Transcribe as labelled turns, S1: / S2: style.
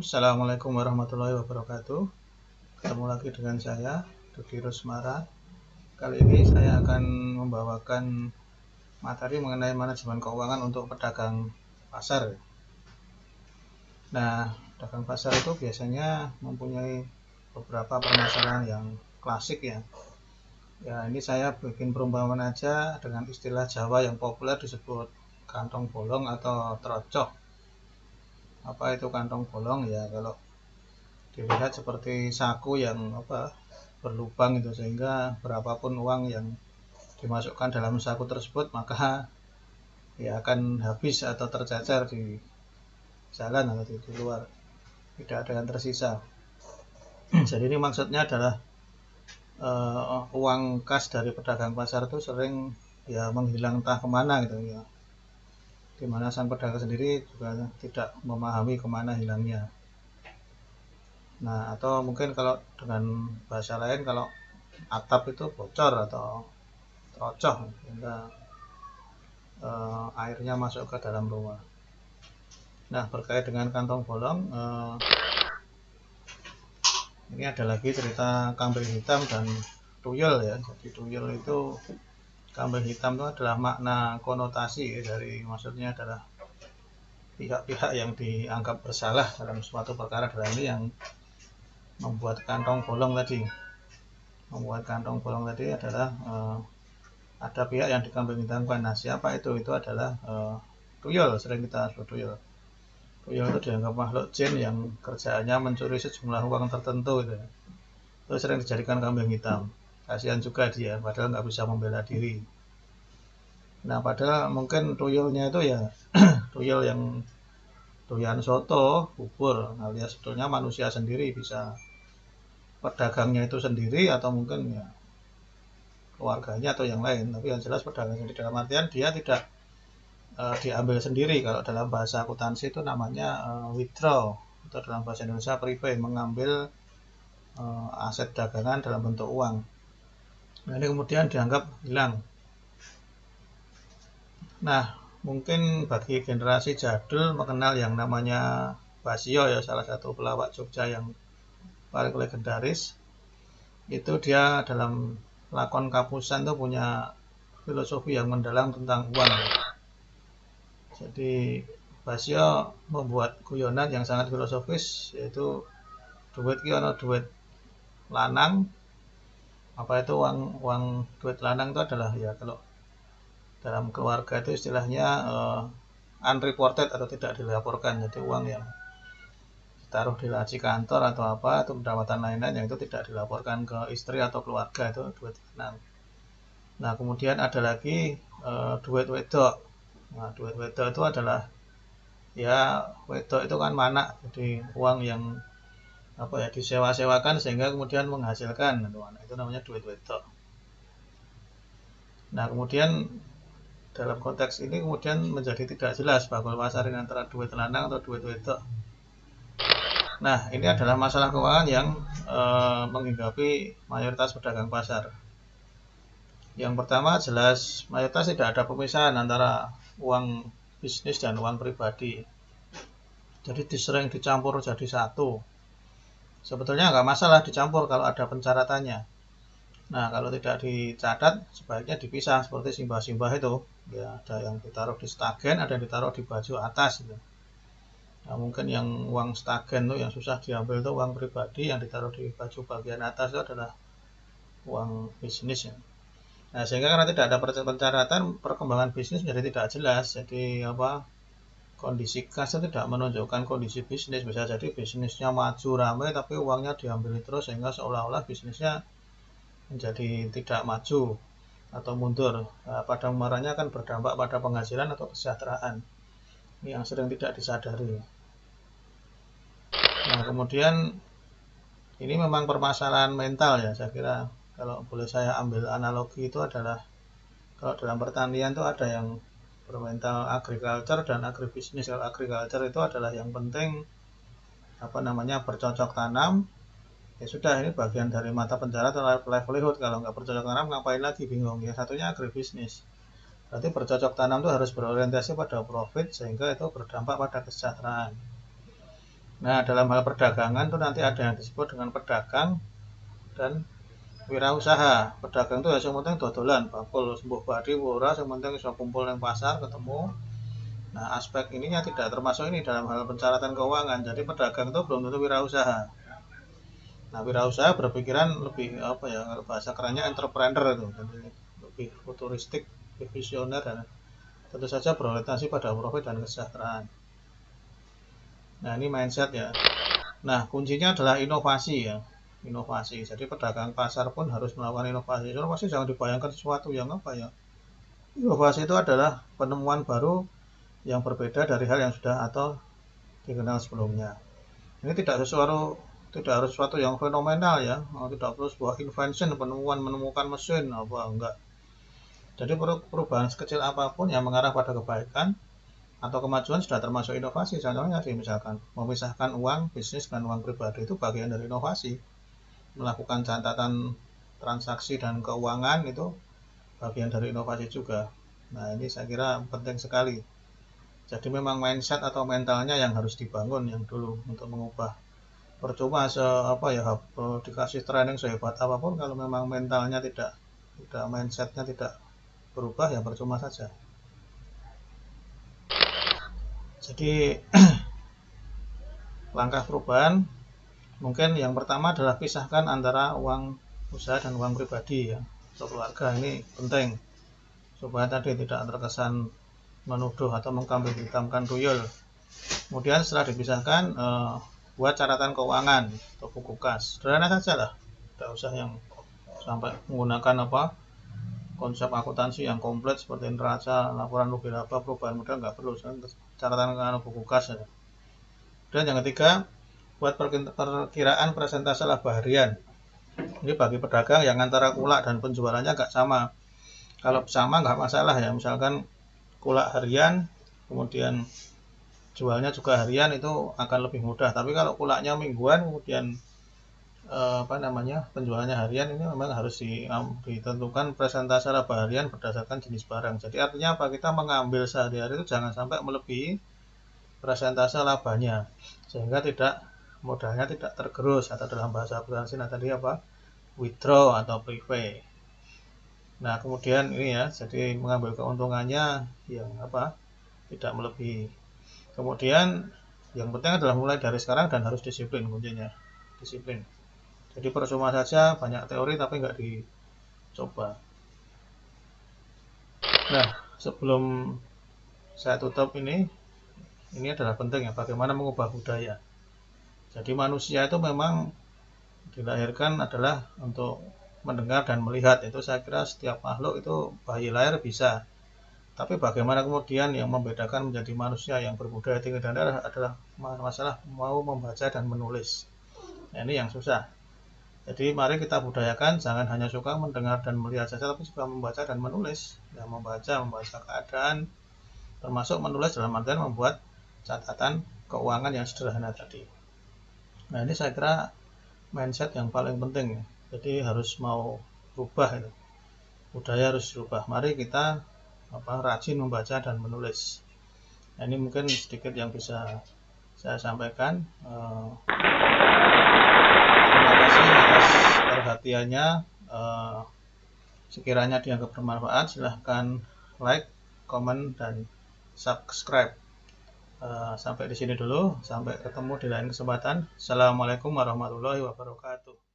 S1: Assalamualaikum warahmatullahi wabarakatuh. Ketemu lagi dengan saya, Dodi Rusmara. Kali ini saya akan membawakan materi mengenai manajemen keuangan untuk pedagang pasar. Nah, pedagang pasar itu biasanya mempunyai beberapa permasalahan yang klasik ya. Ya, ini saya bikin perumpamaan aja dengan istilah Jawa yang populer disebut kantong bolong atau trocok. Apa itu kantong bolong? Ya, kalau dilihat seperti saku yang berlubang itu, sehingga berapapun uang yang dimasukkan dalam saku tersebut maka ya akan habis atau tercecer di jalan atau di luar, tidak ada yang tersisa. Jadi ini maksudnya adalah uang kas dari pedagang pasar itu sering ya menghilang entah kemana gitu ya, dimana sang pedagang sendiri juga tidak memahami kemana hilangnya. Nah, atau mungkin kalau dengan bahasa lain, kalau atap itu bocor atau trocok sehingga airnya masuk ke dalam rumah. Nah, berkait dengan kantong bolong, ini ada lagi cerita kambing hitam dan tuyul ya. Jadi tuyul itu, kambing hitam itu adalah makna konotasi ya, dari maksudnya adalah pihak-pihak yang dianggap bersalah dalam suatu perkara, dalam ini yang membuat kantong bolong tadi. Membuat kantong bolong tadi adalah ada pihak yang dikambing hitamkan. Nah, siapa itu? Itu adalah tuyul, sering kita sebut tuyul. Tuyul itu dianggap makhluk jin yang kerjaannya mencuri sejumlah uang tertentu gitu. Itu sering dijadikan kambing hitam. Kasihan juga dia, padahal nggak bisa membela diri. Nah, padahal mungkin tuyulnya itu ya tuyul yang doyan soto, bubur, alias sebetulnya manusia sendiri, bisa pedagangnya itu sendiri atau mungkin ya keluarganya atau yang lain. Tapi yang jelas pedagang sendiri, dalam artian dia tidak diambil sendiri. Kalau dalam bahasa akuntansi itu namanya withdraw, atau dalam bahasa Indonesia prepay, mengambil aset dagangan dalam bentuk uang. Nah, ini kemudian dianggap hilang. Nah, mungkin bagi generasi jadul mengenal yang namanya Basio ya, salah satu pelawak Jogja yang paling legendaris. Itu dia dalam lakon Kapusan tuh punya filosofi yang mendalam tentang uang. Jadi Basio membuat guyonan yang sangat filosofis, yaitu duit ki ana duit lanang. Apa itu uang duit lanang itu adalah ya, kalau dalam keluarga itu istilahnya unreported atau tidak dilaporkan. Jadi uang yang ditaruh di laci kantor atau apa, atau pendapatan lain-lain yang itu tidak dilaporkan ke istri atau keluarga, itu duit lanang. Nah, kemudian ada lagi duit wedok. Nah, duit wedok itu adalah ya, wedok itu kan manak, jadi uang yang disewa-sewakan sehingga kemudian menghasilkan, itu namanya duit wedok. Nah, kemudian dalam konteks ini kemudian menjadi tidak jelas bakul pasarin antara duit lanang atau duit wedok. Nah, ini adalah masalah keuangan yang menghinggapi mayoritas pedagang pasar. Yang pertama, jelas mayoritas tidak ada pemisahan antara uang bisnis dan uang pribadi. Jadi sering dicampur jadi satu. Sebetulnya nggak masalah dicampur kalau ada pencatatannya. Nah, kalau tidak dicatat sebaiknya dipisah, seperti simbah-simbah itu. Ya, ada yang ditaruh di stagen, ada yang ditaruh di baju atas gitu. Nah, mungkin yang uang stagen itu yang susah diambil itu uang pribadi, yang ditaruh di baju bagian atas itu adalah uang bisnis ya. Nah, sehingga karena tidak ada pencatatan, perkembangan bisnis menjadi tidak jelas. Jadi kondisi kas itu tidak menunjukkan kondisi bisnis. Bisa jadi bisnisnya maju ramai tapi uangnya diambil terus, sehingga seolah-olah bisnisnya menjadi tidak maju atau mundur. Nah, pada muaranya akan berdampak pada penghasilan atau kesejahteraan. Ini yang sering tidak disadari. Nah, kemudian ini memang permasalahan mental ya, saya kira. Kalau boleh saya ambil analogi, itu adalah kalau dalam pertanian itu ada yang bermental agriculture dan agribisnis. Kalau agriculture itu adalah yang penting bercocok tanam. Ya sudah, ini bagian dari mata pencarian atau livelihood. Kalau nggak bercocok tanam ngapain lagi, bingung. Yang satunya agribisnis. Berarti bercocok tanam itu harus berorientasi pada profit, sehingga itu berdampak pada kesejahteraan. Nah, dalam hal perdagangan itu nanti ada yang disebut dengan pedagang dan wirausaha. Pedagang itu ya sing penting dodolan, bakul sembuh badi ora, sing penting iso kumpul nang pasar ketemu. Nah, aspek ininya tidak termasuk ini dalam hal pencatatan keuangan. Jadi pedagang itu belum tentu wirausaha. Nah, wirausaha berpikiran lebih apa ya, bahasa kerennya entrepreneur itu. Jadi lebih futuristik, lebih visioner dan tentu saja berorientasi pada profit dan kesejahteraan. Nah, ini mindset ya. Nah, kuncinya adalah inovasi ya. Inovasi. Jadi pedagang pasar pun harus melakukan inovasi. Inovasi jangan dibayangkan sesuatu yang apa ya. Inovasi itu adalah penemuan baru yang berbeda dari hal yang sudah atau dikenal sebelumnya. Ini tidak harus sesuatu yang fenomenal ya. Tidak perlu sebuah invention, penemuan menemukan mesin apa enggak. Jadi perubahan sekecil apapun yang mengarah pada kebaikan atau kemajuan sudah termasuk inovasi. Contohnya misalkan memisahkan uang bisnis dan uang pribadi itu bagian dari inovasi. Melakukan catatan transaksi dan keuangan itu bagian dari inovasi juga. Nah, ini saya kira penting sekali. Jadi memang mindset atau mentalnya yang harus dibangun yang dulu untuk mengubah. Percuma dikasih training sehebat apapun kalau memang mentalnya tidak mindsetnya tidak berubah ya percuma saja. Jadi langkah perubahan mungkin yang pertama adalah pisahkan antara uang usaha dan uang pribadi ya. Untuk keluarga ini penting supaya tadi tidak terkesan menuduh atau mengkambing hitamkan tuyul. Kemudian setelah dipisahkan buat catatan keuangan atau buku kas. Sederhana saja lah. Tidak usah yang sampai menggunakan konsep akuntansi yang komplit seperti neraca, laporan rugi laba, perubahan modal nggak perlu. Catatan keuangan buku kas saja. Dan yang ketiga, buat perkiraan persentase laba harian. Ini bagi pedagang yang antara kulak dan penjualannya nggak sama. Kalau sama nggak masalah ya, misalkan kulak harian, kemudian jualnya juga harian itu akan lebih mudah. Tapi kalau kulaknya mingguan, kemudian penjualannya harian ini memang harus ditentukan persentase laba harian berdasarkan jenis barang. Jadi artinya apa? Kita mengambil sehari-hari itu jangan sampai melebihi persentase labanya, sehingga modalnya tidak tergerus atau dalam bahasa akuntansi tadi withdraw atau prepay. Nah, kemudian ini ya, jadi mengambil keuntungannya yang tidak melebihi. Kemudian yang penting adalah mulai dari sekarang dan harus disiplin kuncinya. Disiplin. Jadi percuma saja banyak teori tapi nggak dicoba. Nah, sebelum saya tutup ini adalah penting ya, bagaimana mengubah budaya. Jadi manusia itu memang dilahirkan adalah untuk mendengar dan melihat. Itu saya kira setiap makhluk itu bayi lahir bisa. Tapi bagaimana kemudian yang membedakan menjadi manusia yang berbudaya tinggi dan rendah adalah masalah mau membaca dan menulis. Nah, ini yang susah. Jadi mari kita budayakan jangan hanya suka mendengar dan melihat saja, tapi juga membaca dan menulis. Ya, membaca keadaan, termasuk menulis dalam artian membuat catatan keuangan yang sederhana tadi. Nah, ini saya kira mindset yang paling penting. Jadi harus mau berubah itu. Budaya harus berubah. Mari kita rajin membaca dan menulis. Nah, ini mungkin sedikit yang bisa saya sampaikan. Terima kasih atas perhatiannya. Sekiranya dianggap bermanfaat, silahkan like, komen, dan subscribe. Sampai di sini dulu. Sampai ketemu di lain kesempatan. Assalamualaikum warahmatullahi wabarakatuh.